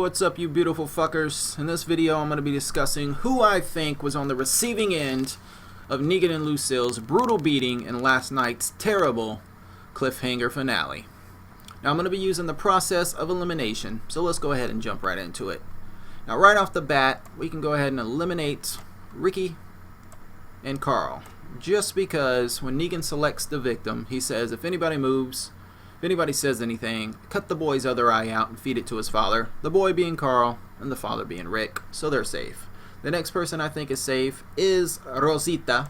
What's up, you beautiful fuckers? In this video, I'm going to be discussing who I think was on the receiving end of Negan and Lucille's brutal beating in last night's terrible cliffhanger finale. Now, I'm going to be using the process of elimination, so let's go ahead and jump right into it. Now, right off the bat, we can go ahead and eliminate Ricky and Carl, just because when Negan selects the victim, he says if anybody moves, if anybody says anything, cut the boy's other eye out and feed it to his father, the boy being Carl and the father being Rick, so they're safe. The next person I think is safe is Rosita,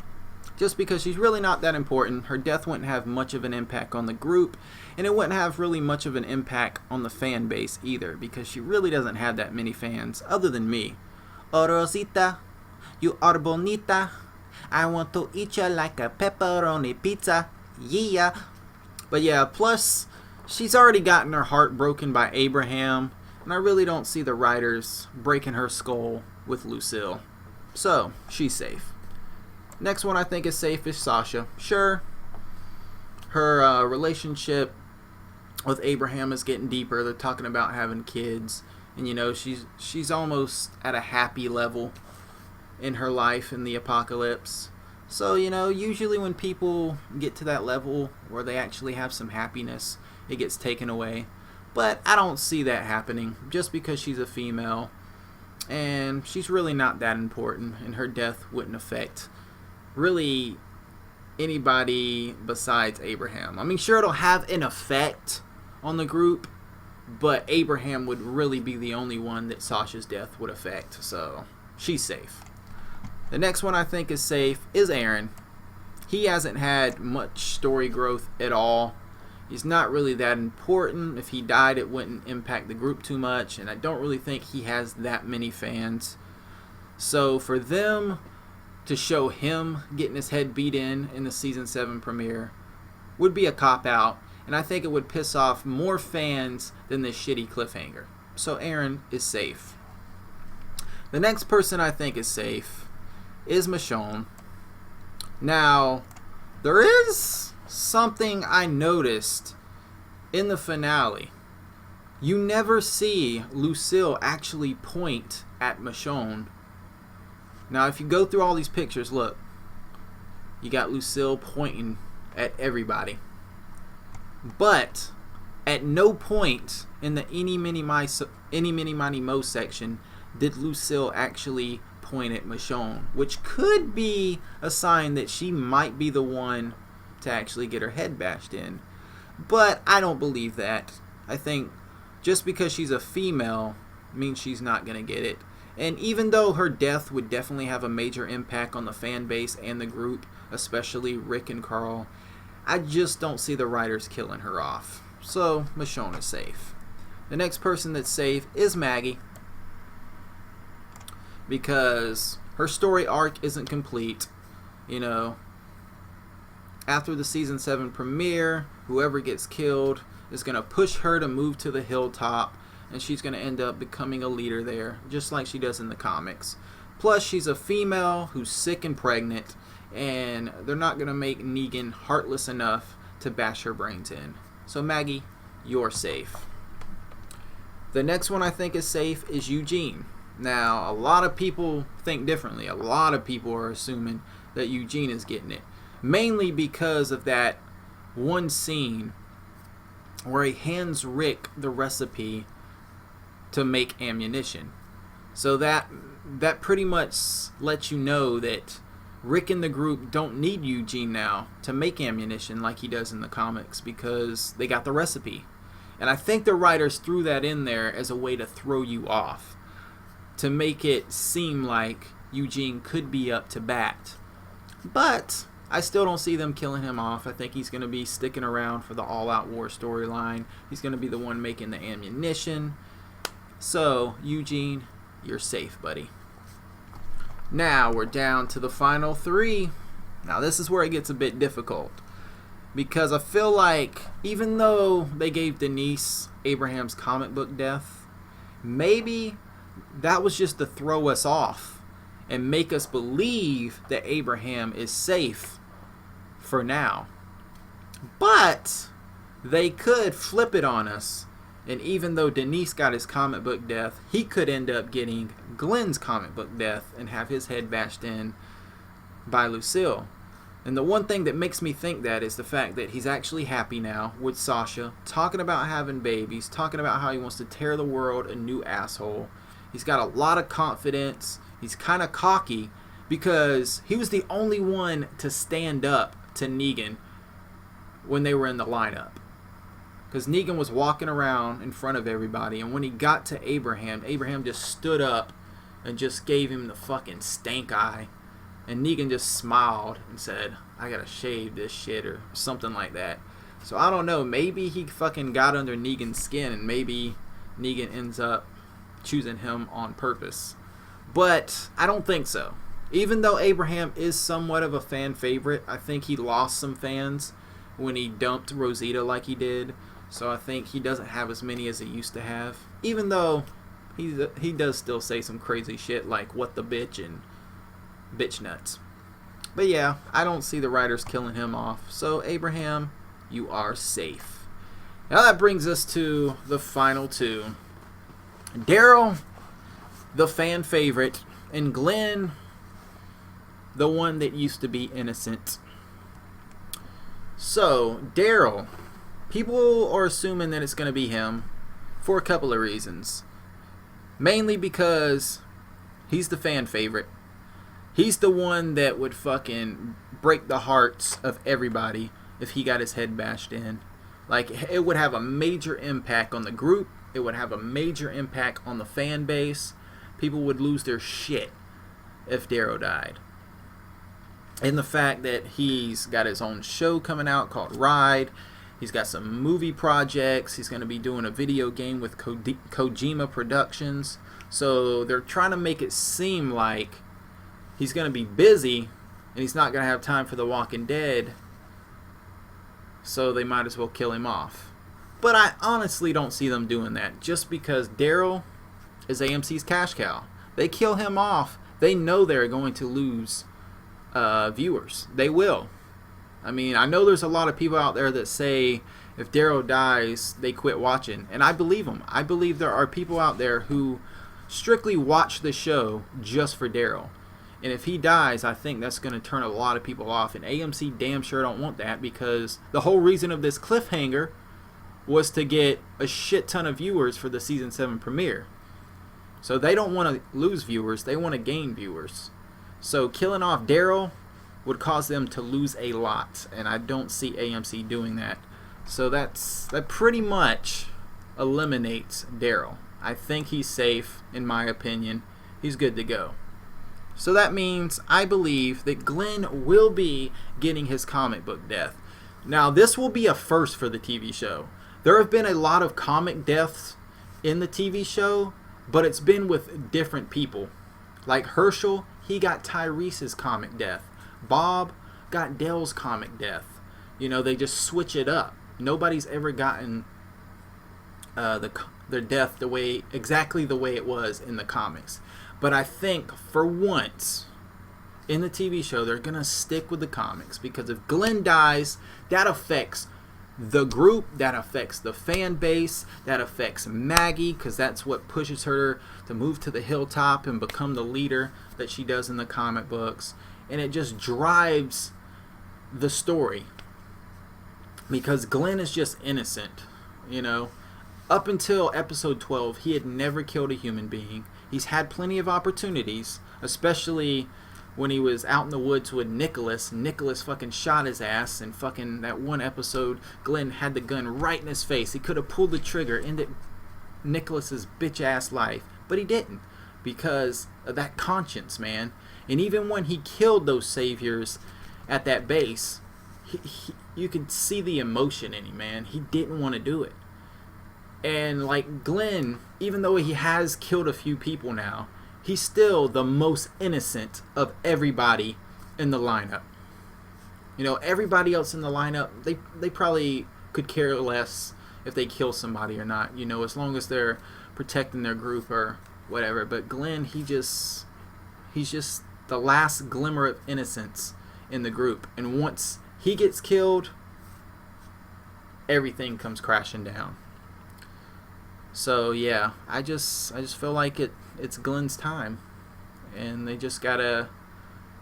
just because she's really not that important. Her death wouldn't have much of an impact on the group, and it wouldn't have really much of an impact on the fan base either, because she really doesn't have that many fans other than me. Oh, Rosita, you are bonita. I want to eat you like a pepperoni pizza. Yeah. But yeah, plus, she's already gotten her heart broken by Abraham, and I really don't see the writers breaking her skull with Lucille. So, she's safe. Next one I think is safe is Sasha. Sure, her relationship with Abraham is getting deeper. They're talking about having kids, and you know, she's almost at a happy level in her life in the apocalypse. So, you know, usually when people get to that level where they actually have some happiness, it gets taken away. But I don't see that happening just because she's a female and she's really not that important, and her death wouldn't affect really anybody besides Abraham. I mean, sure, it'll have an effect on the group, but Abraham would really be the only one that Sasha's death would affect. So, she's safe. The next one I think is safe is Aaron. He hasn't had much story growth at all. He's not really that important. If he died, it wouldn't impact the group too much, and I don't really think he has that many fans. So for them to show him getting his head beat in the season 7 premiere would be a cop-out, and I think it would piss off more fans than this shitty cliffhanger. So Aaron is safe. The next person I think is safe is Michonne. Now, there is something I noticed in the finale. You never see Lucille actually point at Michonne. Now, if you go through all these pictures, look, you got Lucille pointing at everybody. But at no point in the Eeny, Meeny, Miny, Mo section did Lucille actually point at Michonne, which could be a sign that she might be the one to actually get her head bashed in. But I don't believe that. I think just because she's a female means she's not going to get it. And even though her death would definitely have a major impact on the fan base and the group, especially Rick and Carl, I just don't see the writers killing her off. So Michonne is safe. The next person that's safe is Maggie, because her story arc isn't complete. You know, after the season 7 premiere, whoever gets killed is going to push her to move to the hilltop, and she's going to end up becoming a leader there, just like she does in the comics. Plus, she's a female who's sick and pregnant, and they're not going to make Negan heartless enough to bash her brains in. So Maggie, you're safe. The next one I think is safe is Eugene. Now, a lot of people think differently. A lot of people are assuming that Eugene is getting it, mainly because of that one scene where he hands Rick the recipe to make ammunition. So that pretty much lets you know that Rick and the group don't need Eugene now to make ammunition like he does in the comics, because they got the recipe. And I think the writers threw that in there as a way to throw you off, to make it seem like Eugene could be up to bat. But I still don't see them killing him off. I think he's going to be sticking around for the all-out war storyline. He's going to be the one making the ammunition. So, Eugene, you're safe, buddy. Now, we're down to the final 3. Now, this is where it gets a bit difficult, because I feel like even though they gave Denise Abraham's comic book death, maybe that was just to throw us off and make us believe that Abraham is safe for now. But they could flip it on us And even though Denise got his comic book death, he could end up getting Glenn's comic book death and have his head bashed in by Lucille. And the one thing that makes me think that is the fact that he's actually happy now with Sasha, talking about having babies, talking about how he wants to tear the world a new asshole. He's got a lot of confidence. He's kind of cocky because he was the only one to stand up to Negan when they were in the lineup. Because Negan was walking around in front of everybody, and when he got to Abraham, Abraham just stood up and just gave him the fucking stank eye. And Negan just smiled and said, I gotta shave this shit or something like that. So I don't know, maybe he fucking got under Negan's skin and maybe Negan ends up choosing him on purpose. But I don't think so. Even though Abraham is somewhat of a fan favorite, I think he lost some fans when he dumped Rosita like he did. So I think he doesn't have as many as he used to have. Even though he does still say some crazy shit like what the bitch and bitch nuts. But yeah, I don't see the writers killing him off. So Abraham, you are safe. Now that brings us to the final two. Daryl, the fan favorite, and Glenn, the one that used to be innocent. So Daryl, people are assuming that it's going to be him for a couple of reasons. Mainly because he's the fan favorite. He's the one that would fucking break the hearts of everybody if he got his head bashed in. Like, it would have a major impact on the group. It would have a major impact on the fan base. People would lose their shit if Daryl died. And the fact that he's got his own show coming out called Ride. He's got some movie projects. He's going to be doing a video game with Kojima Productions. So they're trying to make it seem like he's going to be busy and he's not going to have time for The Walking Dead. So they might as well kill him off. But I honestly don't see them doing that. Just because Daryl is AMC's cash cow. They kill him off. They know they're going to lose viewers. They will. I mean, I know there's a lot of people out there that say if Daryl dies, they quit watching. And I believe them. I believe there are people out there who strictly watch the show just for Daryl. And if he dies, I think that's going to turn a lot of people off. And AMC damn sure don't want that, because the whole reason of this cliffhanger was to get a shit ton of viewers for the season 7 premiere. So they don't want to lose viewers. They want to gain viewers. So killing off Daryl would cause them to lose a lot. And I don't see AMC doing that. So that pretty much eliminates Daryl. I think he's safe, in my opinion. He's good to go. So that means I believe that Glenn will be getting his comic book death. Now, this will be a first for the TV show. There have been a lot of comic deaths in the TV show, but it's been with different people. Like Herschel, he got Tyrese's comic death. Bob got Dell's comic death. You know, they just switch it up. Nobody's ever gotten their death exactly the way it was in the comics. But I think for once in the TV show, they're going to stick with the comics, because if Glenn dies, that affects the group, that affects the fan base, that affects Maggie, because that's what pushes her to move to the hilltop and become the leader that she does in the comic books. And it just drives the story, because Glenn is just innocent, you know. Up until episode 12, he had never killed a human being. He's had plenty of opportunities, especially when he was out in the woods with Nicholas. Nicholas fucking shot his ass, and fucking that one episode, Glenn had the gun right in his face. He could have pulled the trigger, ended Nicholas's bitch ass life, but he didn't, because of that conscience, man. And even when he killed those saviors at that base, you could see the emotion in him, man. He didn't want to do it. And like Glenn, even though he has killed a few people now, he's still the most innocent of everybody in the lineup. You know, everybody else in the lineup, they probably could care less if they kill somebody or not, you know, as long as they're protecting their group or whatever. But Glenn, he's just the last glimmer of innocence in the group. And once he gets killed, everything comes crashing down. So yeah, I just feel like it's Glenn's time, and they just gotta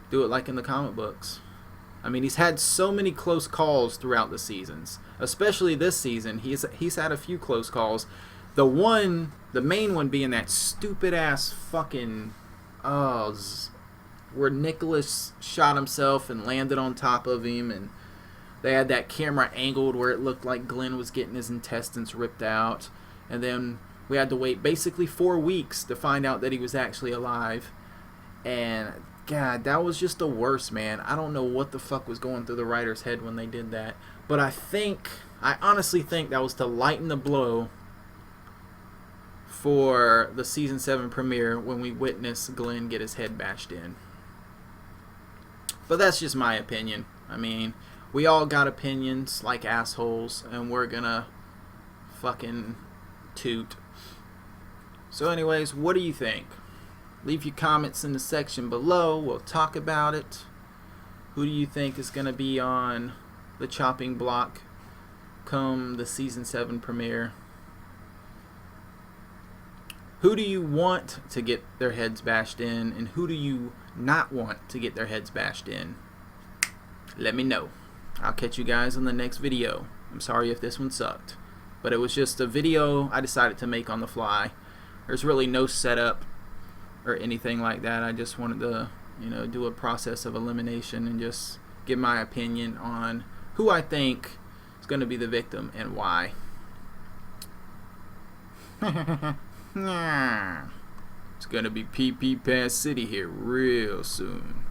do it like in the comic books. I mean, he's had so many close calls throughout the seasons, especially this season. He's had a few close calls. The main one being that stupid ass fucking where Nicholas shot himself and landed on top of him, and they had that camera angled where it looked like Glenn was getting his intestines ripped out, and then we had to wait basically 4 weeks to find out that he was actually alive. And God, that was just the worst, man. I don't know what the fuck was going through the writer's head when they did that, but I honestly think that was to lighten the blow for the season 7 premiere when we witnessed Glenn get his head bashed in. But that's just my opinion. I mean, we all got opinions like assholes, and we're gonna fucking toot. So anyways, what do you think? Leave your comments in the section below. We'll talk about it. Who do you think is gonna be on the chopping block come the season 7 premiere? Who do you want to get their heads bashed in, and who do you not want to get their heads bashed in? Let me know. I'll catch you guys in the next video. I'm sorry if this one sucked, but it was just a video I decided to make on the fly. There's really no setup or anything like that. I just wanted to, do a process of elimination and just give my opinion on who I think is going to be the victim and why. It's gonna be PP Pass City here real soon.